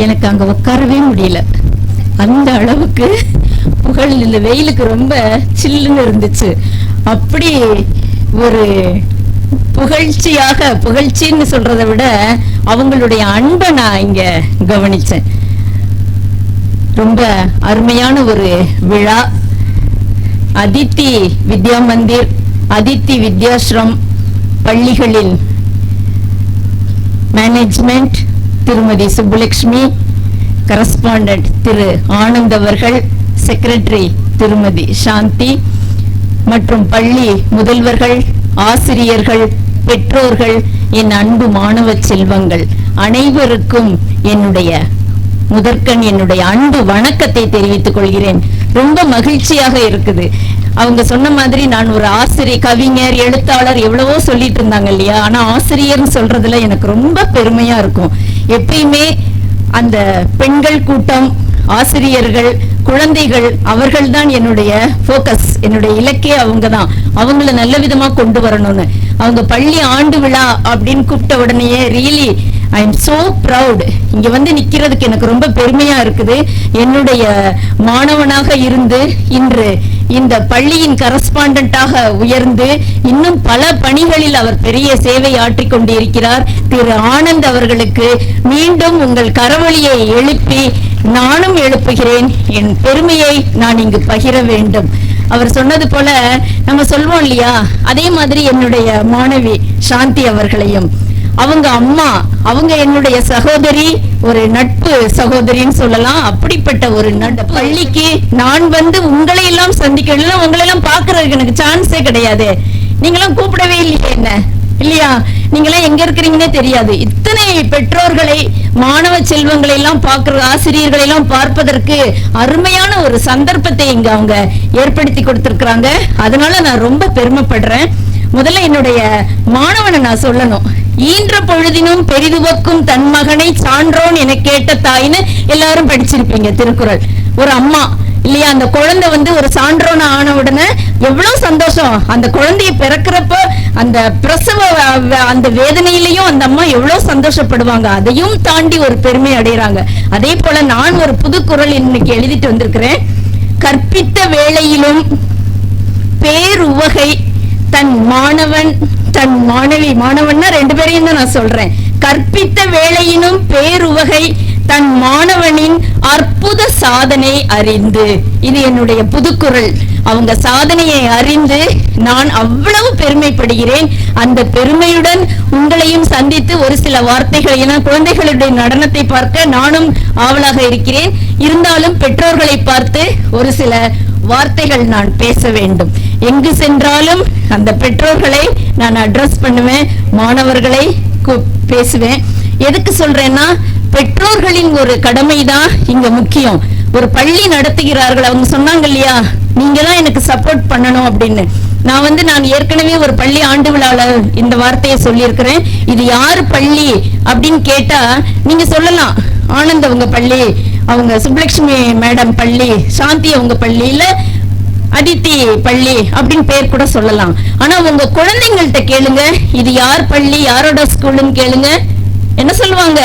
எனக்கு அங்க உட்காரவே முடியல. அந்த அளவுக்கு புகழ், இந்த வெயிலுக்கு ரொம்ப சில்லுன்னு இருந்துச்சு. அப்படி ஒரு புகழ்ச்சின்னு சொல்றதை விட அவங்களுடைய அன்பை நான் இங்க கவனிச்சேன். ரொம்ப அருமையான ஒரு விழா. அதித்தி வித்யா மந்திர், அதித்தி வித்யாஸ்ரம் பள்ளிகளின் மேனேஜ்மெண்ட் திருமதி சுப்புலட்சுமி, கரஸ்பாண்டன்ட் திரு ஆனந்த் அவர்கள், செக்ரட்டரி திருமதி சாந்தி மற்றும் பள்ளி முதல்வர்கள், ஆசிரியர்கள், பெற்றோர்கள், என் அன்பு மாணவ செல்வங்கள் அனைவருக்கும் என்னுடைய அன்பு வணக்கத்தை தெரிவித்துக் கொள்கிறேன். ரொம்ப மகிழ்ச்சியாக இருக்குது. அவங்க சொன்ன மாதிரி நான் ஒரு ஆசிரியர், கவிஞர், எழுத்தாளர் எவ்வளவோ சொல்லிட்டு இருந்தாங்க இல்லையா, ஆனா ஆசிரியர்னு சொல்றதுல எனக்கு ரொம்ப பெருமையா இருக்கும். எப்பயுமே அந்த பெண்கள் கூட்டம், ஆசிரியர்கள், குழந்தைகள், அவர்கள் தான் என்னுடைய போக்கஸ், என்னுடைய இலக்கே அவங்க தான். அவங்கள நல்ல விதமா கொண்டு வரணும்னு அவங்க பள்ளி ஆண்டு விழா அப்படின்னு கூப்பிட்ட உடனேயே really I am so proud. இங்க வந்து நிக்கிறதுக்கு எனக்கு ரொம்ப பெருமையா இருக்குது. என்னுடைய மாணவனாக இருந்து இன்று இந்த பள்ளியின் கரஸ்பாண்டன்டாக உயர்ந்து இன்னும் பல பணிகளில் அவர் பெரிய சேவை ஆற்றிக் கொண்டிருக்கிறார் திரு ஆனந்த் அவர்களுக்கு மீண்டும் உங்கள் கரவொலியை எழுப்பி நானும் எழுப்புகிறேன். என் பெருமையை நான் இங்கு பகிர வேண்டும். அவர் சொன்னது போல நம்ம சொல்வோம் இல்லையா, அதே மாதிரி என்னுடைய மாணவி சாந்தி அவர்களையும், அவங்க அம்மா, அவங்க என்னுடைய சகோதரி, ஒரு நட்பு சகோதரின்னு சொல்லலாம். அப்படிப்பட்ட ஒரு பள்ளிக்கு நான் வந்து உங்களை எல்லாம் சந்திக்க, உங்களை எல்லாம் பாக்குறதுக்கு எனக்கு சான்ஸே கிடையாது. நீங்களாம் கூப்பிடவே இல்லையே என்ன, இல்லையா? நீங்களாம் எங்க இருக்கிறீங்கன்னே தெரியாது. இத்தனை பெற்றோர்களை, மாணவ செல்வங்களை எல்லாம் பார்க்கிற, ஆசிரியர்களை எல்லாம் பார்ப்பதற்கு அருமையான ஒரு சந்தர்ப்பத்தை இங்க அவங்க ஏற்படுத்தி கொடுத்திருக்கிறாங்க. அதனால நான் ரொம்ப பெருமைப்படுறேன். முதல்ல என்னுடைய மாணவனை நான் சொல்லணும். ஈன்ற பொழுதினும் பெரிதுவக்கும் தன் மகனை சான்றோன் என கேட்ட தாயின்னு எல்லாரும் படிச்சிருப்பீங்க திருக்குறள். ஒரு அம்மா இல்லையா, அந்த குழந்தை வந்து ஒரு சான்றோன ஆன உடனே எவ்வளவு சந்தோஷம். அந்த குழந்தைய பிறக்கிறப்ப அந்த பிரசவ அந்த வேதனையிலையும் அந்த அம்மா எவ்வளவு சந்தோஷப்படுவாங்க. அதையும் தாண்டி ஒரு பெருமை அடைகிறாங்க. அதே போல நான் ஒரு புது குறள் இன்னைக்கு எழுதிட்டு வந்திருக்கிறேன். கற்பித்த வேளையிலும் பேருவகை தன் மாணவன் தன் மாணவி, மாணவன்னா ரெண்டு பேரையும் தான் நான் சொல்றேன். கற்பித்த வேளையினும் பேருவகை தன் மாணவனின் அற்புத சாதனை அறிந்து, இது என்னுடைய புதுக்குறள். அவங்க சாதனையை அறிந்து நான் அவ்வளவு பெருமைப்படுகிறேன். அந்த பெருமையுடன் உங்களையும் சந்தித்து ஒரு சில வார்த்தைகள், ஏன்னா குழந்தைகளுடைய நடனத்தை பார்க்க நானும் ஆவலாக இருக்கிறேன். இருந்தாலும் பெற்றோர்களை பார்த்து ஒரு சில வார்த்தைகள் நான் பேச வேண்டும். எங்கு சென்றாலும் அந்த பெற்றோர்களை நான் அட்ரஸ் பண்ணுவேன், மாணவர்களை பேசுவேன். எதுக்கு சொல்றேன்னா, பெற்றோர்களின் ஒரு கடமைதான் இங்க முக்கியம். ஒரு பள்ளி நடத்துகிறார்கள், அவங்க சொன்னாங்க இல்லையா, நீங்க தான் எனக்கு சப்போர்ட் பண்ணணும் அப்படின்னு. நான் ஏற்கனவே ஒரு பள்ளி ஆண்டு விழால இந்த வார்த்தையை சொல்லியிருக்கிறேன். இது யாரு பள்ளி அப்படின்னு கேட்டா நீங்க சொல்லலாம், ஆனந்த் அவங்க பள்ளி, அவங்க சுப்புலட்சுமி மேடம் பள்ளி, சாந்தி அவங்க பள்ளி, இல்ல அதித்தி பள்ளி அப்படின்னு பேர் கூட சொல்லலாம். ஆனா உங்க குழந்தைங்கள்ட்ட கேளுங்க, இது யார் பள்ளி, யாரோட ஸ்கூலுன்னு கேளுங்க, என்ன சொல்லுவாங்க?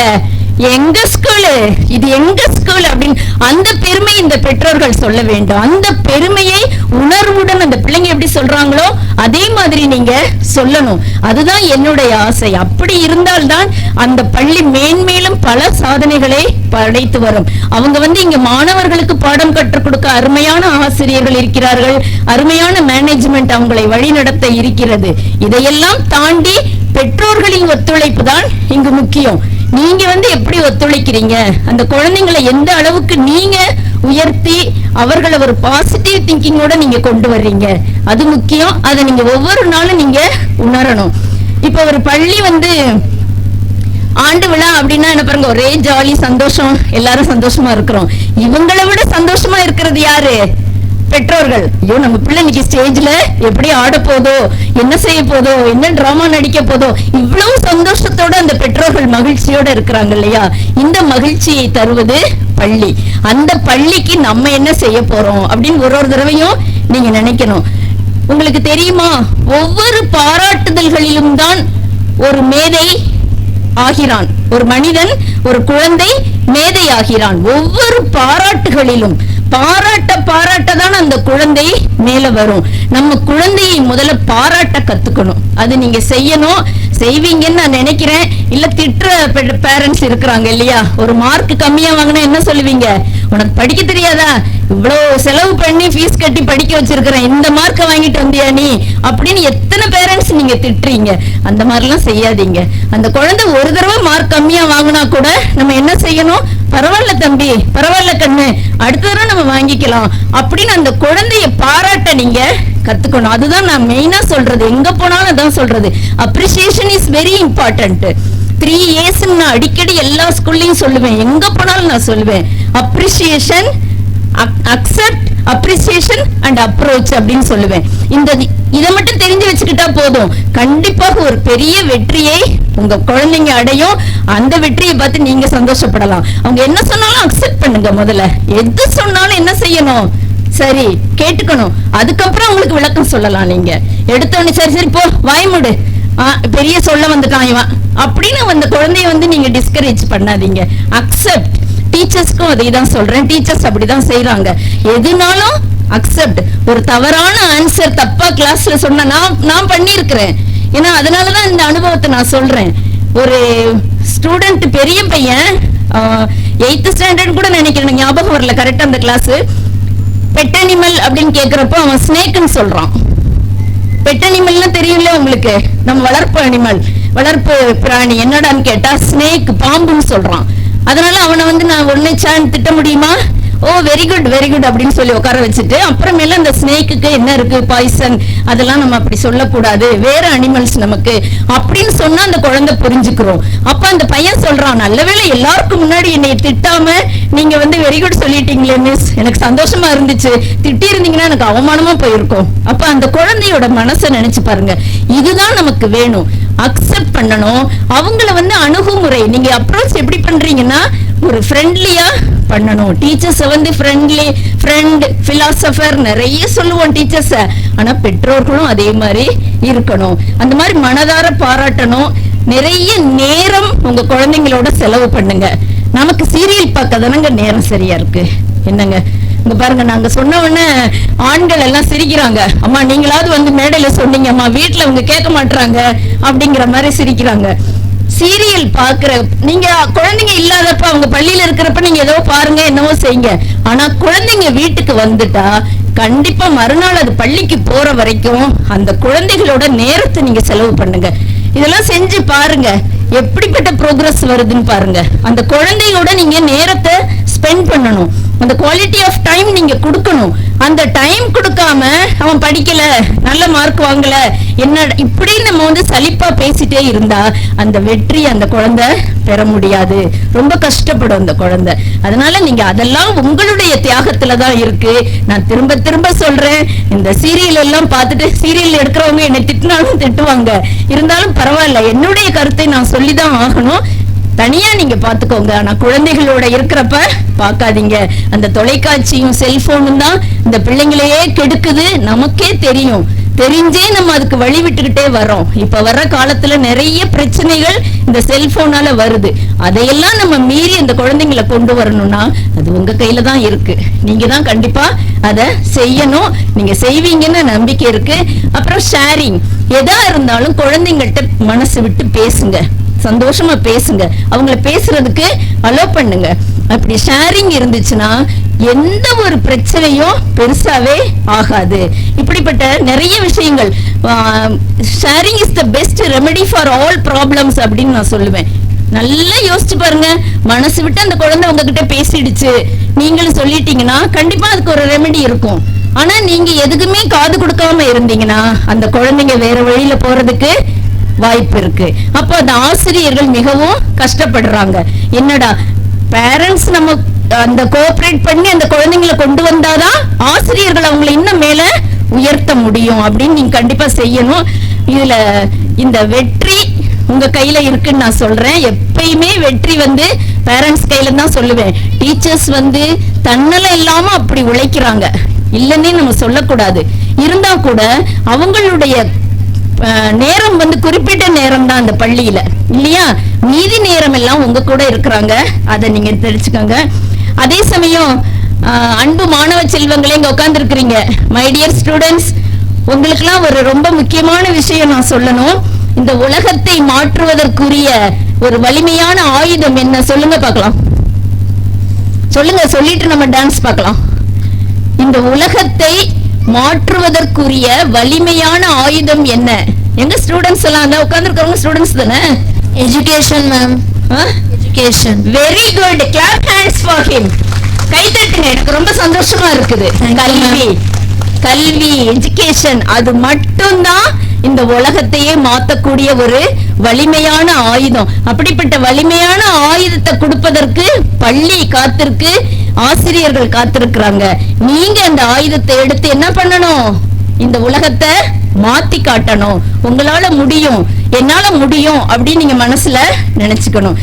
எங்க ஸ்கூலு, இது எங்க ஸ்கூல் அப்படின்னு. அந்த பெருமை இந்த பெற்றோர்கள் சொல்ல வேண்டும். அந்த பெருமையை உணர்வுடன் அந்த பிள்ளைங்க எப்படி சொல்றாங்களோ அதே மாதிரி நீங்க சொல்லணும். அதுதான் என்னுடைய ஆசை. அப்படி இருந்தால்தான் அந்த பள்ளி மேன்மேலும் பல சாதனைகளை படைத்து வரும். அவங்க இங்க மாணவர்களுக்கு பாடம் கற்றுக் கொடுக்க அருமையான ஆசிரியர்கள் இருக்கிறார்கள், அருமையான மேனேஜ்மெண்ட் அவங்களை வழிநடத்த இருக்கிறது. இதையெல்லாம் தாண்டி பெற்றோர்களின் ஒத்துழைப்பு தான் இங்கு முக்கியம். நீங்க எப்படி ஒத்துழைக்கிறீங்க, அந்த குழந்தைங்களை எந்த அளவுக்கு நீங்க உயர்த்தி அவர்களை ஒரு பாசிட்டிவ் திங்கிங்கோட நீங்க கொண்டு வர்றீங்க, அது முக்கியம். அதை நீங்க ஒவ்வொரு நாளும் நீங்க உணரணும். இப்ப ஒரு பள்ளி ஆண்டு விழா அப்படின்னா என்ன பாருங்க, ஒரே ஜாலி சந்தோஷம், எல்லாரும் சந்தோஷமா இருக்கிறோம். இவங்களை விட சந்தோஷமா இருக்கிறது யாரு? பெற்றோர்கள். ஐயோ நம்ம பிள்ளை இன்னைக்கு ஸ்டேஜ்ல எப்படி ஆட போதோ, என்ன செய்ய போதோ, என்ன டிராமா நடிக்க போதோ, இவ்வளவு சந்தோஷத்தோட அந்த பெற்றோர்கள் மகிழ்ச்சியோட இருக்கிறாங்க இல்லையா? இந்த மகிழ்ச்சியை தருவது பள்ளி. அந்த பள்ளிக்கு நம்ம என்ன செய்ய போறோம் அப்படின்னு ஒரு தடவையும் நீங்க நினைக்கணும். உங்களுக்கு தெரியுமா, ஒவ்வொரு பாராட்டுதல்களிலும் தான் ஒரு மேதை ஆகிறான். ஒரு மனிதன், ஒரு குழந்தை மேதை ஆகிறான். ஒவ்வொரு பாராட்டுகளிலும் பாராட்ட தான் அந்த குழந்தை மேல வரும். நம்ம குழந்தையை முதல்ல பாராட்ட கத்துக்கணும். அது நீங்க செய்யணும், செய்வீங்கன்னு நான் நினைக்கிறேன். இல்ல திட்டுற பேரண்ட்ஸ் இருக்கிறாங்க இல்லையா, ஒரு மார்க் கம்மியா வாங்கினா என்ன சொல்லுவீங்க? உனக்கு படிக்க தெரியாதா, இவ்வளவு செலவு பண்ணி ஃபீஸ் கட்டி படிக்க வச்சிருக்கிறேன், இந்த மார்க்கை வாங்கிட்டு வந்தியா நீ அப்படின்னு எத்தனை பேரண்ட்ஸ் நீங்க திட்டுறீங்க. அந்த மாதிரிலாம் செய்யாதீங்க. அந்த குழந்தை ஒரு தடவை மார்க் கம்மியா வாங்கினா கூட நம்ம என்ன செய்யணும்? பரவாயில்ல தம்பி, பரவாயில்ல கண்ணு, அடுத்த தடவை நம்ம வாங்கிக்கலாம் அப்படின்னு அந்த குழந்தைய பாராட்ட நீங்க கத்துக்கணும். அதுதான் நான் மெயினா சொல்றது, எங்க போனாலும் அதான் சொல்றது. Appreciation is very important. 3 A's நான் அடிக்கடி எல்லா ஸ்கூல்லையும் சொல்லுவேன், எங்க போனாலும் நான் சொல்லுவேன். Appreciation, accept, appreciation and approach அப்படின்னு சொல்லுவேன். இதை மட்டும் தெரிஞ்சு வச்சுக்கிட்டா போதும், கண்டிப்பாக ஒரு பெரிய வெற்றியை உங்க குழந்தைங்க அடையும். அந்த வெற்றியை பார்த்து நீங்க சந்தோஷப்படலாம். அவங்க என்ன சொன்னாலும் அக்செப்ட் பண்ணுங்க. முதல்ல எது சொன்னாலும் என்ன செய்யணும்? சரி கேட்டுக்கணும். அதுக்கப்புறம் உங்களுக்கு விளக்கம் சொல்லலாம். நீங்க எடுத்தோன்னு சரி சரி போ வாய் மூடு, பெரிய சொல்ல வந்துட்டான் இவன் அப்படின்னு அந்த குழந்தைய நீங்க டிஸ்கரேஜ் பண்ணாதீங்க. அக்செப்ட். டீச்சர்ஸ்க்கும் அதை தான் சொல்றேன். டீச்சர்ஸ் அப்படிதான் செய்யறாங்க. எதுனாலும் அக்செப்ட். ஒரு தவறான ஆன்சர் தப்பா கிளாஸ்ல சொன்னா நான் பண்ணியிருக்கிறேன். ஏன்னா அதனாலதான் இந்த அனுபவத்தை நான் சொல்றேன். ஒரு ஸ்டூடெண்ட், பெரிய பையன், 8th ஸ்டாண்டர்ட் கூட நினைக்கிறேன், ஞாபகம் வரல கரெக்டா அந்த கிளாஸ். பெட் அனிமல் அப்படின்னு கேக்குறப்போ அவன் ஸ்னேக்னு சொல்றான். பெட் அனிமல்னா தெரியும்ல உங்களுக்கு, நம்ம வளர்ப்பு அனிமல், வளர்ப்பு பிராணி. என்னடான்னு கேட்டா ஸ்னேக், பாம்புன்னு சொல்றான். அதனால அவனை நான் ஒன்னுச்சான்னு திட்ட முடியுமா? ஓ வெரி குட் வெரி குட் அப்படின்னு சொல்லி உட்கார வச்சுட்டு அப்புறமேல அந்த ஸ்னேக்குக்கு என்ன இருக்கு, பாய்சன், அதெல்லாம் நம்ம அப்படி சொல்லக்கூடாது, வேற அனிமல்ஸ் நமக்கு அப்படின்னு சொன்னா அந்த குழந்தை புரிஞ்சுக்கிறோம். அப்ப அந்த பையன் சொல்றான், நல்லவேளை எல்லாருக்கும் முன்னாடி என்னை திட்டாம நீங்க வெரி குட் சொல்லிட்டீங்களே மிஸ், எனக்கு சந்தோஷமா இருந்துச்சு, திட்டி இருந்தீங்கன்னா எனக்கு அவமானமா போயிருக்கும். அப்ப அந்த குழந்தையோட மனசை நினைச்சு பாருங்க. இதுதான் நமக்கு வேணும். அக்செப்ட் பண்ணணும். அவங்கள அணுகுமுறை நீங்க அப்ரோச் எப்படி பண்றீங்கன்னா ஒரு ஃப்ரெண்ட்லியா பண்ணணும். டீச்சர்ஸ் ஃப்ரெண்ட்லி, ஃப்ரெண்ட், பிலாசபர் நிறைய சொல்லுவோம் டீச்சர்ஸ். ஆனா பெற்றோர்களும் அதே மாதிரி இருக்கணும். அந்த மாதிரி மனதார பாராட்டணும். நிறைய நேரம் உங்க குழந்தைங்களோட செலவு பண்ணுங்க. நமக்கு சீரியல் பார்க்க தானங்க நேரம் சரியா இருக்கு. என்னங்க இங்க பாருங்க, நாங்க சொன்ன உடனே ஆண்கள் எல்லாம் சிரிக்கிறாங்க. அம்மா நீங்களாவது மேடையில சொன்னீங்க, அம்மா வீட்டுல அவங்க கேட்க மாட்டாங்க அப்படிங்கிற மாதிரி சிரிக்கிறாங்க. சீரியல் பாக்குற நீங்க குழந்தைங்க இல்லாதப்ப, அவங்க பள்ளியில இருக்கிறப்ப நீங்க ஏதோ பாருங்க, என்னவோ செய்யுங்க. ஆனா குழந்தைங்க வீட்டுக்கு வந்துட்டா கண்டிப்பா மறுநாள் அது பள்ளிக்கு போற வரைக்கும் அந்த குழந்தைகளோட நேரத்தை நீங்க செலவு பண்ணுங்க. இதெல்லாம் செஞ்சு பாருங்க, எப்படிப்பட்ட ப்ரோக்ரஸ் வருதுன்னு பாருங்க. அந்த குழந்தையோட நீங்க நேரத்தை ஸ்பெண்ட் பண்ணணும். அந்த குவாலிட்டி ஆஃப் டைம் நீங்க கொடுக்கணும். அந்த டைம் கொடுக்காம அவன் படிக்கல, நல்ல மார்க் வாங்கல, என்ன இப்படி நம்ம சலிப்பா பேசிட்டே இருந்தா அந்த வெற்றி அந்த குழந்தை பெற முடியாது. ரொம்ப கஷ்டப்படும் அந்த குழந்தை. அதனால நீங்க அதெல்லாம் உங்களுடைய தியாகத்துலதான் இருக்கு. நான் திரும்ப திரும்ப சொல்றேன், இந்த சீரியல் எல்லாம் பார்த்துட்டு சீரியல் எடுக்கிறவங்க என்னை திட்டினாலும் திட்டுவாங்க, இருந்தாலும் பரவாயில்ல, என்னுடைய கருத்தை நான் சொல்லிதான் ஆகணும். தனியா நீங்க பாத்துக்கோங்க. ஆனா குழந்தைகளோட இருக்கிறப்ப பாக்காதீங்க. அந்த தொலைக்காட்சியும் செல்போனும் தான் இந்த பிள்ளைங்களையே கெடுக்குது. நமக்கே தெரியும், தெரிஞ்சே நம்ம அதுக்கு வழி விட்டுக்கிட்டே வரோம். இப்ப வர்ற காலத்துல நிறைய பிரச்சனைகள் இந்த செல்போனால வருது. அதையெல்லாம் நம்ம மீறி அந்த குழந்தைங்களை கொண்டு வரணும்னா அது உங்க கையில தான் இருக்கு. நீங்க தான் கண்டிப்பா அதை செய்யணும். நீங்க செய்வீங்கன்னு நம்பிக்கை இருக்கு. அப்புறம் ஷேரிங், எதா இருந்தாலும் குழந்தைங்கள்ட்ட மனசு விட்டு பேசுங்க, சந்தோஷமா பேசுங்க, அவங்கள பேசுறதுக்கு அலோ பண்ணுங்க. அப்படி ஷேரிங் இருந்துச்சுன்னா எந்த ஒரு பிரச்சனையும் பெருசாவே ஆகாது. இப்படிப்பட்ட நிறைய விஷயங்கள், sharing is the best remedy for all problems அப்படின்னு நான் சொல்லுவேன். நல்லா யோசிச்சு பாருங்க. மனசு விட்டு அந்த குழந்தை உங்ககிட்ட பேசிடுச்சு, நீங்களும் சொல்லிட்டீங்கன்னா கண்டிப்பா அதுக்கு ஒரு ரெமெடி இருக்கும். ஆனா நீங்க எதுக்குமே காது கொடுக்காம இருந்தீங்கன்னா அந்த குழந்தைங்க வேற வழியில போறதுக்கு வாய்ப்பு இருக்கு. அப்போ அந்த ஆசிரியர்கள் மிகவும் கஷ்டப்படுறாங்க. என்னடா பேரண்ட்ஸ் நம்ம அந்த கோஆபரேட் பண்ணி அந்த குழந்தைங்களை கொண்டு வந்தாதான் ஆசிரியர்கள் அவங்களை இன்னும் மேல உயர்த்த முடியும் அப்படின்னு நீங்க கண்டிப்பா செய்யணும். இதுல இந்த வெற்றி உங்க கையில இருக்குன்னு நான் சொல்றேன். எப்பயுமே வெற்றி பேரண்ட்ஸ் கையில தான் சொல்லுவேன். டீச்சர்ஸ் தன்னல இல்லாம அப்படி உழைக்கிறாங்க, இல்லன்னே நம்ம சொல்லக்கூடாது. இருந்தா கூட அவங்களுடைய நேரம் வந்து குறிப்பிட்ட நேரம் தான் அந்த பள்ளியில இல்லையா, மீதி நேரம் எல்லாம் உங்க கூட இருக்கிறாங்க, அதை நீங்க தெரிஞ்சுக்கோங்க. அதே சமயம் அன்பு மாணவ செல்வங்களே இங்க உட்கார்ந்து இருக்கிறீங்க, மை டியர் ஸ்டூடெண்ட்ஸ், உங்களுக்கெல்லாம் ஒரு ரொம்ப முக்கியமான விஷயம் நான் சொல்லணும். இந்த உலகத்தை மாற்றுவதற்குரிய ஒரு வலிமையான ஆயுதம் என்ன சொல்லுங்க பார்க்கலாம், சொல்லுங்க, சொல்லிட்டு நம்ம டான்ஸ் பார்க்கலாம். இந்த உலகத்தை மாற்றுவதற்குரிய வலிமையான ஆயுதம் என்ன? எங்க ஸ்டூடெண்ட்ஸ் எல்லாம் அந்த உட்கார்ந்து இருக்கிறவங்க ஸ்டூடெண்ட்ஸ் தானே? Education ma'am. Education. Very good, clap hands for him. கை தட்டுங்க, எனக்கு ரொம்ப சந்தோஷமா இருக்குது. கல்வி, கல்வி, எஜுகேஷன், அது மட்டும்தான் இந்த உலகத்தையே மாத்தக்கூடிய ஒரு வலிமையான ஆயுதம். அப்படிப்பட்ட வலிமையான ஆயுதத்தை கொடுப்பதற்கு பள்ளி காத்திருக்கு, ஆசிரியர்கள் காத்திருக்கிறாங்க. நீங்க அந்த ஆயுதத்தை எடுத்து என்ன பண்ணணும்? இந்த உலகத்தை மாத்தி காட்டணும். உங்களால முடியும், என்னால முடியும் அப்படின்னு நீங்க மனசுல நினைச்சுக்கணும்.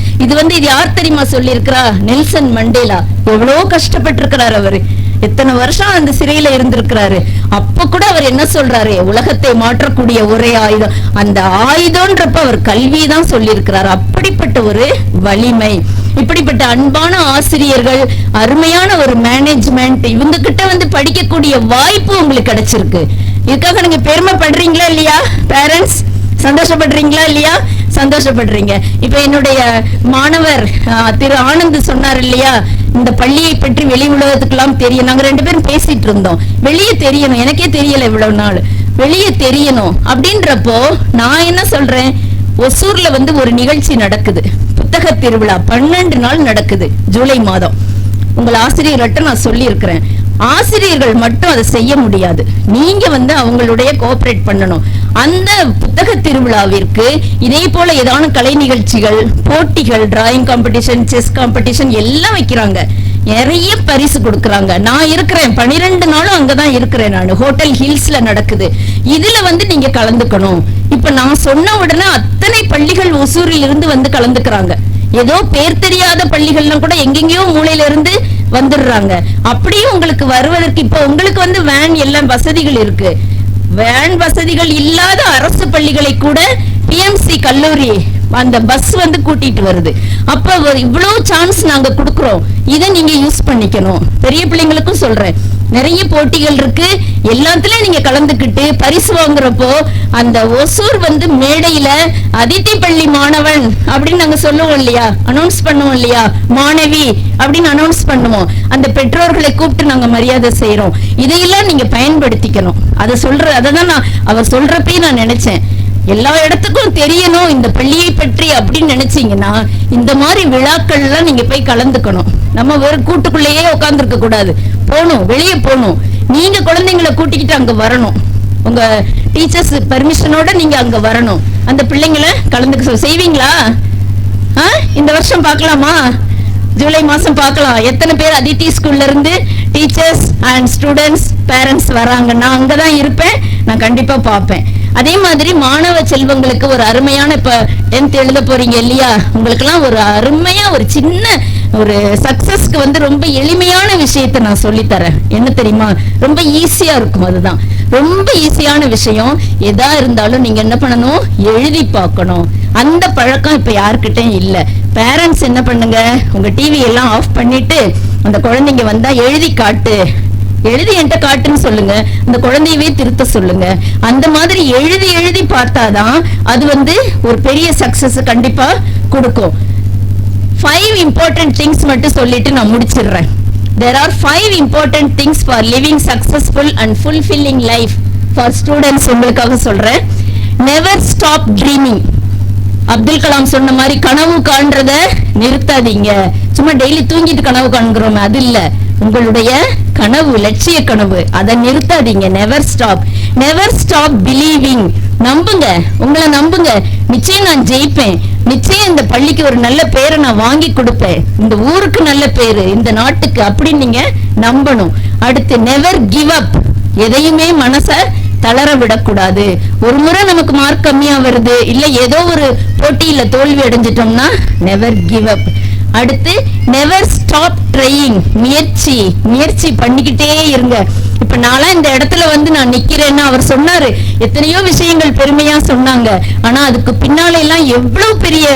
இது யார் தெரியுமா சொல்லி இருக்கிறா? Nelson Mandela. எவ்வளவு கஷ்டப்பட்டு இருக்கிறார் அவரு, எத்தனை வருஷம் அந்த சிறையில இருந்திருக்கிறாரு. அப்ப கூட அவர் என்ன சொல்றாரு? உலகத்தை மாற்றக்கூடிய ஒரே ஆயுதம், அந்த ஆயுதம்ன்றப்ப அவர் கல்வி தான் சொல்லி இருக்கிறார். அப்படிப்பட்ட ஒரு வலிமை, இப்படிப்பட்ட அன்பான ஆசிரியர்கள், அருமையான ஒரு மேனேஜ்மெண்ட், இவங்க கிட்ட படிக்கக்கூடிய வாய்ப்பு உங்களுக்கு கிடைச்சிருக்கு. இதுக்காக நீங்க பெருமைப்படுறீங்களா இல்லையா? பேரண்ட்ஸ் சந்தோஷப்படுறீங்களா இல்லையா? சந்தோஷப்படுறீங்க. இப்ப என்னுடைய மாணவர் திரு ஆனந்த் சொன்னார் இல்லையா, இந்த பள்ளியை பற்றி வெளி உலகத்துக்கெல்லாம் தெரியும். நாங்க 2 பேரும் பேசிட்டு இருந்தோம், வெளியே தெரியணும், எனக்கே தெரியல இவ்வளவு நாள், வெளியே தெரியணும் அப்படின்றப்போ நான் என்ன சொல்றேன், ஒசூர்ல ஒரு நிகழ்ச்சி நடக்குது, புத்தக திருவிழா 12 நாள் நடக்குது, ஜூலை மாதம். உங்கள் ஆசிரியர்கள்ட்ட நான் சொல்லி இருக்கிறேன், ஆசிரியர்கள் மட்டும் அதை செய்ய முடியாது, நீங்க அவங்களுடைய கோஆபரேட் பண்ணணும். அந்த புத்தக திருவிழாவிற்கு இதே போல ஏதான கலை நிகழ்ச்சிகள், போட்டிகள், டிராயிங் காம்படிஷன், செஸ் காம்படிஷன் எல்லாம் வைக்கிறாங்க, நிறைய பரிசு கொடுக்கறாங்க. நான் இருக்கிறேன், 12 நாளும் அங்கதான் இருக்கிறேன் நான், ஹோட்டல் ஹில்ஸ்ல நடக்குது. இதுல நீங்க கலந்துக்கணும். இப்ப நான் சொன்ன உடனே அத்தனை பள்ளிகள் ஒசூரில் இருந்து கலந்துக்கிறாங்க. ஏதோ பேர் தெரியாத பள்ளிகள்லாம் கூட எங்கெங்கயோ மூலையில இருந்து வந்துடுறாங்க. அப்படியும் உங்களுக்கு வருவதற்கு இப்ப உங்களுக்கு வேன் எல்லாம் வசதிகள் இருக்கு. வேன் வசதிகள் இல்லாத அரசு பள்ளிகளை கூட பிஎம்சி கல்லூரி அந்த பஸ் கூட்டிட்டு வருது. அப்ப இவ்வளவு சான்ஸ் நாங்க கொடுக்கிறோம், இதை நீங்க யூஸ் பண்ணிக்கணும். பெரிய பிள்ளைங்களுக்கும் சொல்றேன், நிறைய போட்டிகள் இருக்கு, எல்லாத்துலயும் நீங்க கலந்துக்கிட்டு பரிசு வாங்குறப்போ அந்த ஒசூர் மேடையில அதித்தி பள்ளி மாணவன் அப்படின்னு நாங்க சொல்லுவோம் இல்லையா, அனௌன்ஸ் பண்ணுவோம் இல்லையா, மாணவி அப்படின்னு அனௌன்ஸ் பண்ணுவோம். அந்த பெற்றோர்களை கூப்பிட்டு நாங்க மரியாதை செய்யறோம். இதையெல்லாம் நீங்க பயன்படுத்திக்கணும். அததான் அவர் சொல்றப்பே நான் நினைச்சேன், எல்லா இடத்துக்கும் தெரியணும் இந்த பள்ளியை பற்றி அப்படின்னு நினைச்சீங்கன்னா இந்த மாதிரி விழாக்கள் எல்லாம் நீங்க போய் கலந்துக்கணும். நம்ம வெறும் கூட்டுக்குள்ளேயே உட்கார்ந்து இருக்க கூடாது, போகணும், வெளியே போகணும். நீங்க குழந்தைங்களை கூட்டிக்கிட்டு அங்க வரணும், உங்க டீச்சர்ஸ் பெர்மிஷனோட நீங்க அங்க வரணும். அந்த பிள்ளைங்களை கலந்துக்க செய்வீங்களா? இந்த வருஷம் பார்க்கலாமா? ஜூலை மாசம் பார்க்கலாம் எத்தனை பேர் அதித்தி ஸ்கூல்ல இருந்து டீச்சர்ஸ் அண்ட் ஸ்டூடெண்ட்ஸ் பேரண்ட்ஸ் வராங்க. நான் அங்கதான் இருப்பேன், நான் கண்டிப்பா பார்ப்பேன். அதே மாதிரி மாணவ செல்வங்களுக்கு ஒரு அருமையான, இப்ப 10th எழுத போறீங்க இல்லையா, உங்களுக்கு எல்லாம் ஒரு அருமையா ஒரு சின்ன ஒரு சக்சஸ்க்கு ரொம்ப எளிமையான விஷயத்தை நான் சொல்லி தரேன். என்ன தெரியுமா? ரொம்ப ஈஸியா இருக்கும். அதுதான் ரொம்ப ஈஸியான விஷயம். எதா இருந்தாலும் நீங்க என்ன பண்ணணும்? எழுதி பார்க்கணும். அந்த பழக்கம் இப்ப யாருக்கிட்டையும் இல்ல. பேரண்ட்ஸ் என்ன பண்ணுங்க, உங்க டிவி எல்லாம் ஆஃப் பண்ணிட்டு அந்த குழந்தைங்க வந்தா எழுதி காட்டு, எழுதி என்கிட்ட காட்டுன்னு சொல்லுங்க, அந்த குழந்தையவே திருத்த சொல்லுங்க. அந்த மாதிரி எழுதி எழுதி பார்த்தாதான் அது ஒரு பெரிய சக்சஸ் கண்டிப்பா கொடுக்கும். 5 important things மட்டும் சொல்லிட்டு நான் முடிச்சிடுறேன். There are 5 important things for living successful and fulfilling life for students. உங்களுக்காக சொல்றேன். Never stop dreaming. Abdul Kalam சொன்ன மாதிரி கனவு காண்றத நிறுத்தாதீங்க. சும்மா டெய்லி தூங்கிட்டு கனவு காண்கிறோம், அது இல்ல. உங்களுடைய கனவு, லட்சிய கனவு, அதை நிறுத்தாதீங்க. Never stop, never stop believing. நம்புங்க, உங்களை நம்புங்க. நிச்சயம் நான் ஜெயிப்பேன், நிச்சயம் இந்த பள்ளிக்கு ஒரு நல்ல பேரை நான் வாங்கி கொடுப்பேன், இந்த ஊருக்கு நல்ல பேரு, இந்த நாட்டுக்கு, அப்படின்னு நீங்க நம்பணும். அடுத்து நெவர் கிவ் அப். எதையுமே மனச தளர விடக்கூடாது. ஒரு முறை நமக்கு மார்க் கம்மியா வருது, இல்ல ஏதோ ஒரு போட்டியில தோல்வி அடைஞ்சிட்டோம்னா நெவர் கிவ் அப். அடுத்து நெவர் ஸ்டாப் ட்ரையிங், முயற்சி பண்ணிக்கிட்டே இருங்க. இப்ப நான்லாம் இந்த இடத்துல வந்து நான் நிக்கிறேன்னா அவர் சொன்னாரு, எத்தனையோ விஷயங்கள் பெருமையா சொன்னாங்க, ஆனா அதுக்கு பின்னால எல்லாம் எவ்வளவு பெரிய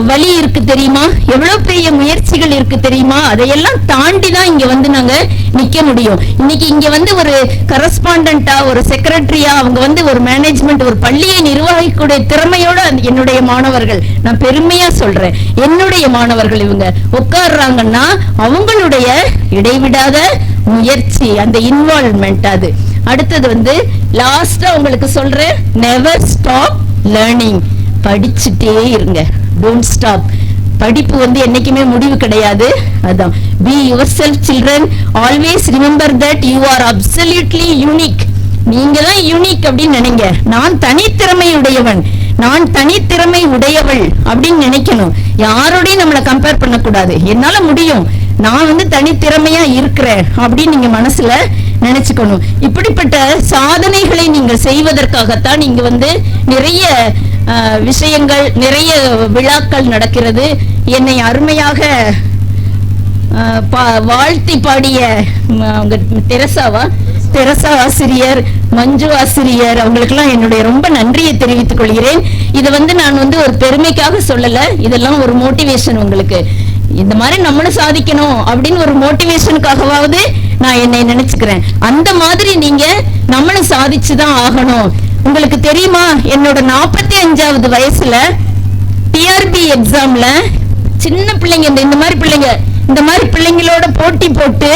வழி இருக்கு தெரியுமா, எவ்வளவு பெரிய முயற்சிகள் இருக்கு தெரியுமா, அதையெல்லாம் தாண்டி தான் இங்க வந்து நாங்க நிக்க முடியும். இன்னைக்கு இங்க வந்து ஒரு கரஸ்பாண்டண்டா, ஒரு செக்ரட்டரியா, அவங்க வந்து ஒரு மேனேஜ்மெண்ட், ஒரு பள்ளியை நிர்வகிக்கக்கூடிய திறமையோட என்னுடைய மாணவர்கள், நான் பெருமையா சொல்றேன், என்னுடைய மாணவர்கள் இவங்க உட்கார்றாங்கன்னா அவங்களுடைய இடைவிடாத முயற்சி, அந்த இன்வால்வ்மெண்ட். அது அடுத்தது வந்து லாஸ்டா உங்களுக்கு சொல்றேன், நெவர் ஸ்டாப் லேர்னிங், படிச்சுட்டே இருங்க, டோன்ட் ஸ்டாப். படிப்பு வந்து என்னைக்குமே முடிவு கிடையாது. அதான் be your self children, always remember that you are absolutely unique. நீங்க தான் யூனிக் அப்படின்னு நினைங்க. நான் தனித்திறமை உடையவன், நான் தனித்திறமை உடையவள் அப்படின்னு நினைக்கணும். யாரோடையும் நம்மளை கம்பேர் பண்ணக்கூடாது. என்னால முடியும், நான் வந்து தனித்திறமையா இருக்கிறேன் அப்படின்னு நீங்க மனசுல நினைச்சுக்கணும். இப்படிப்பட்ட சாதனைகளை நீங்க செய்வதற்காகத்தான் இங்க வந்து நிறைய விஷயங்கள், நிறைய விழாக்கள் நடக்கிறது. என்னை அருமையாக வாழ்த்தி பாடிய தெரசா ஆசிரியர், மஞ்சு ஆசிரியர், அவங்களுக்கெல்லாம் என்னுடைய ரொம்ப நன்றியை தெரிவித்துக் கொள்கிறேன். இதை வந்து நான் வந்து ஒரு பெருமைக்காக சொல்லல, இதெல்லாம் ஒரு மோட்டிவேஷன். உங்களுக்கு இந்த மாதிரி நம்மளும் சாதிக்கணும் அப்படின்னு ஒரு மோட்டிவேஷனுக்காகவாவது நான் என்னை நினைச்சுக்கிறேன். அந்த மாதிரி நீங்க நம்மளும் சாதிச்சுதான் ஆகணும். உங்களுக்கு தெரியுமா, என்னோட 45வது வயசுல டிஆர்பி எக்ஸாம்ல சின்ன பிள்ளைங்க, இந்த மாதிரி பிள்ளைங்களோட போட்டி போட்டு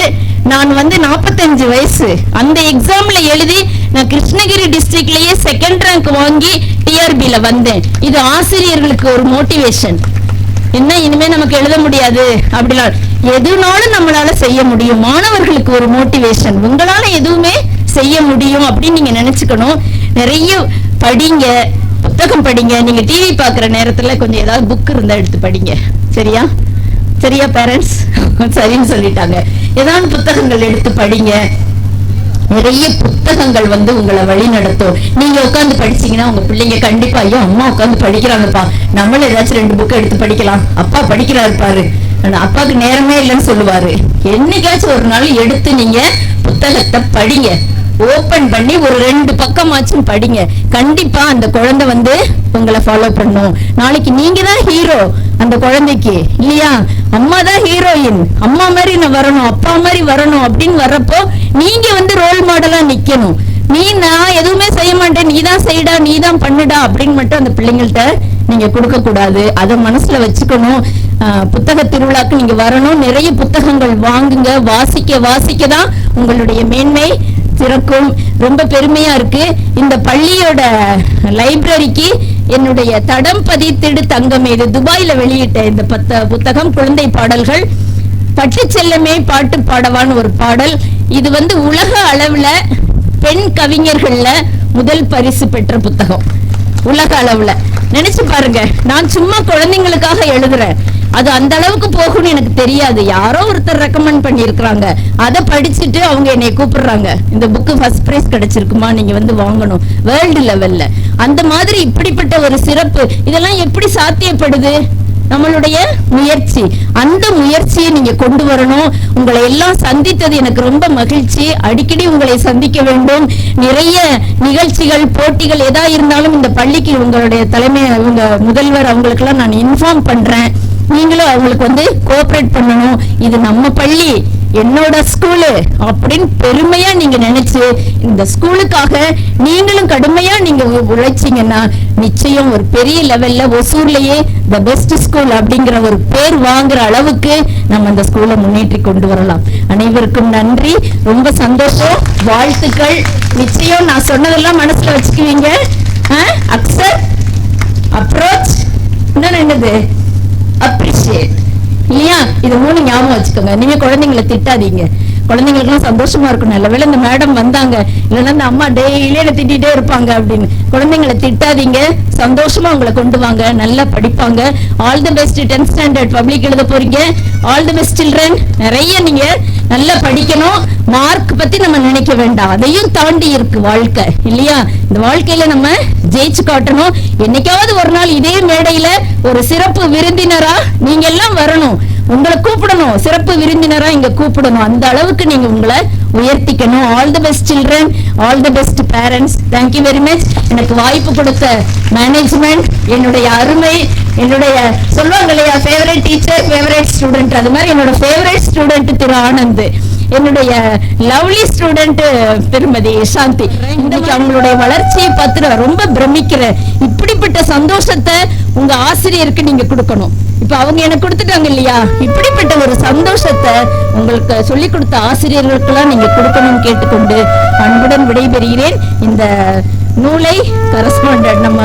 நான் வந்து 45 வயசு அந்த எக்ஸாம்ல எழுதி நான் கிருஷ்ணகிரி டிஸ்ட்ரிக்ட்லயே செகண்ட் ரேங்க் வாங்கி டிஆர்பில வந்தேன். இது ஆசிரியர்களுக்கு ஒரு மோட்டிவேஷன். என்ன இனிமே நமக்கு எழுத முடியாது அப்படிலாம், எதுனாலும் நம்மளால செய்ய முடியும். மாணவர்களுக்கு ஒரு மோட்டிவேஷன், உங்களால எதுவுமே செய்ய முடியும் அப்படின்னு நீங்க நினைச்சுக்கணும். நிறைய படிங்க, புத்தகம் படிங்க. நீங்க டிவி பாக்குற நேரத்துல கொஞ்சம் ஏதாவது புக் இருந்தா எடுத்து படிங்க. சரியா பேரண்ட்ஸ்? சரின்னு சொல்லிட்டாங்க. ஏதாவது புத்தகங்கள் எடுத்து படிங்க. நிறைய புத்தகங்கள் வந்து உங்களை வழி நடத்தும். நீங்க உட்காந்து படிச்சீங்கன்னா உங்க பிள்ளைங்க கண்டிப்பா, ஐயோ அம்மா உட்காந்து படிக்கிறாங்கப்பா, நம்மளும் ஏதாச்சும் 2 புக் எடுத்து படிக்கலாம், அப்பா படிக்கிறாரு பாரு, அப்பாவுக்கு நேரமே இல்லைன்னு சொல்லுவாரு. என்னைக்காச்சும் ஒரு நாள் எடுத்து நீங்க புத்தகத்தை படிங்க. ஓபன் பண்ணி ஒரு 2 பக்கமாச்சும் படிங்க. கண்டிப்பா அந்த குழந்தை வந்து உங்களை ஃபாலோ பண்ணும். நாளைக்கு நீங்க தான் ஹீரோ அந்த குழந்தைக்கு, இல்லையா? அம்மா தான் ஹீரோயின், அம்மா மாதிரி நான் வரணும், அப்பா மாதிரி வரணும் அப்படின்னு வர்றப்போ நீங்க வந்து ரோல் மாடலா நிக்கணும். நான் எதுவுமே செய்ய மாட்டேன், நீதான் செய்டா, நீதான் பண்ணுடா அப்படின்னு மட்டும் அந்த பிள்ளைங்கள்ட்ட நீங்க கொடுக்க கூடாது. அதை மனசுல வச்சுக்கணும். புத்தக திருவிழாக்கு நீங்க வரணும். நிறைய புத்தகங்கள் வாங்குங்க. வாசிக்க தான் உங்களுடைய மேன்மை திறக்கும். ரொம்ப பெருமையா இருக்கு. இந்த பள்ளியோட லைப்ரரிக்கு என்னுடைய தடம் பதித்திடு தங்கமே, இது துபாயில வெளியிட்ட இந்த புத்தகம், குழந்தை பாடல்கள். பட்டு செல்லமே பாட்டு பாடவான்னு ஒரு பாடல். இது வந்து உலக அளவுல பெண் கவிஞர்கள்ல முதல் பரிசு பெற்ற புத்தகம். உலக அளவுல நினைச்சு பாருங்க. நான் சும்மா குழந்தைங்களுக்காக எழுதுறேன், அது அந்த அளவுக்கு போகும்னு எனக்கு தெரியாது. யாரோ ஒருத்தர் ரெக்கமெண்ட் பண்ணிருக்காங்க, அதை படிச்சுட்டு அவங்க என்னை கூப்பிடுறாங்க, இந்த புக்கு ஃபர்ஸ்ட் பிரைஸ் கிடைச்சிருக்குமா, நீங்க வந்து வாங்கணும், வேர்ல்டு லெவல்ல. அந்த மாதிரி இப்படிப்பட்ட ஒரு சிறப்பு, இதெல்லாம் எப்படி சாத்தியப்படுது? நம்மளுடைய முயற்சி. அந்த முயற்சியை நீங்க கொண்டு வரணும். உங்களை எல்லாம் சந்தித்தது எனக்கு ரொம்ப மகிழ்ச்சி. அடிக்கடி உங்களை சந்திக்க வேண்டும். நிறைய நிகழ்ச்சிகள், போட்டிகள் எதா இருந்தாலும் இந்த பள்ளிக்கு உங்களுடைய தலைமை, உங்க முதல்வர், அவங்களுக்கெல்லாம் நான் இன்ஃபார்ம் பண்றேன். நீங்களும் அவங்களுக்கு வந்து கோஆபரேட் பண்ணணும். இது நம்ம பள்ளி, என்னோட ஸ்கூலு அப்படின்னு பெருமையா நீங்க நினைச்சு இந்த ஸ்கூலுக்காக நீங்களும் கடுமையா நீங்க உழைச்சீங்கன்னா நிச்சயம் ஒரு பெரிய லெவல்ல ஒசூர்லயே த பெஸ்ட் ஸ்கூல் அப்படிங்கிற ஒரு பேர் வாங்குற அளவுக்கு நம்ம அந்த ஸ்கூலை முன்னேற்றி கொண்டு வரலாம். அனைவருக்கும் நன்றி, ரொம்ப சந்தோஷம், வாழ்த்துக்கள். நிச்சயம் நான் சொன்னதெல்லாம் மனசுல வச்சுக்குவீங்க. அக்செப்ட், அப்ரோச், இன்னும் என்னது, அப்ரிஷியேட், இல்லையா? இது 3 ஞாபகம் வச்சுக்கோங்க. நீங்க குழந்தைங்களை திட்டாதீங்க. குழந்தைங்களுக்கு சந்தோஷமா இருக்கும், நல்ல வேளை இந்த மேடம் வந்தாங்க, இல்லைன்னா இந்த அம்மா டெய்லியில திட்டிகிட்டே இருப்பாங்க அப்படின்னு. குழந்தைங்களை திட்டாதீங்க, சந்தோஷமா உங்களை கொண்டு வாங்க, நல்லா படிப்பாங்க. All the best. 10th standard public எழுத போறீங்க. All the best children. நிறைய நீங்க நல்லா படிக்கணும். மார்க் பத்தி நம்ம நினைக்க வேண்டாம், அதையும் தாண்டி இருக்கு வாழ்க்கை, இல்லையா? இந்த வாழ்க்கையில நம்ம ஜெயிச்சு காட்டணும். என்னைக்காவது ஒரு நாள் இதே மேடையில ஒரு சிறப்பு விருந்தினரா நீங்க எல்லாம் வரணும். உங்களை கூப்பிடணும், சிறப்பு விருந்தினரா இங்க கூப்பிடணும். அந்த அளவுக்கு நீங்க உங்களை உயர்த்திக்கணும். All the best children, all the best parents. Thank you very much. எனக்கு வாய்ப்பு கொடுத்த மேனேஜ்மெண்ட், என்னுடைய அருமை, என்னுடைய சொல்லுவாங்க இல்லையா ஃபேவரட் டீச்சர் ஃபேவரட் ஸ்டூடெண்ட், அது மாதிரி என்னோட ஃபேவரட் ஸ்டூடெண்ட் திரு ஆனந்த், என்னுடைய லவ்லி ஸ்டூடெண்ட் திருமதி சாந்தி. இன்னைக்கு அவங்களுடைய வளர்ச்சியை பார்த்து நான் ரொம்ப பிரமிக்கிறேன். இப்படிப்பட்ட சந்தோஷத்தை உங்க ஆசிரியருக்கு நீங்க கொடுக்கணும். இப்ப அவங்க எனக்கு கொடுத்துட்டாங்க இல்லையா, இப்படிப்பட்ட ஒரு சந்தோஷத்தை உங்களுக்கு சொல்லிக் கொடுத்த ஆசிரியர்களுக்கெல்லாம் நீங்க கொடுக்கணும்னு கேட்டுக்கொண்டு அன்புடன் விடைபெறுகிறேன். இந்த நூலை கரஸ்பாண்டன்ட் நம்ம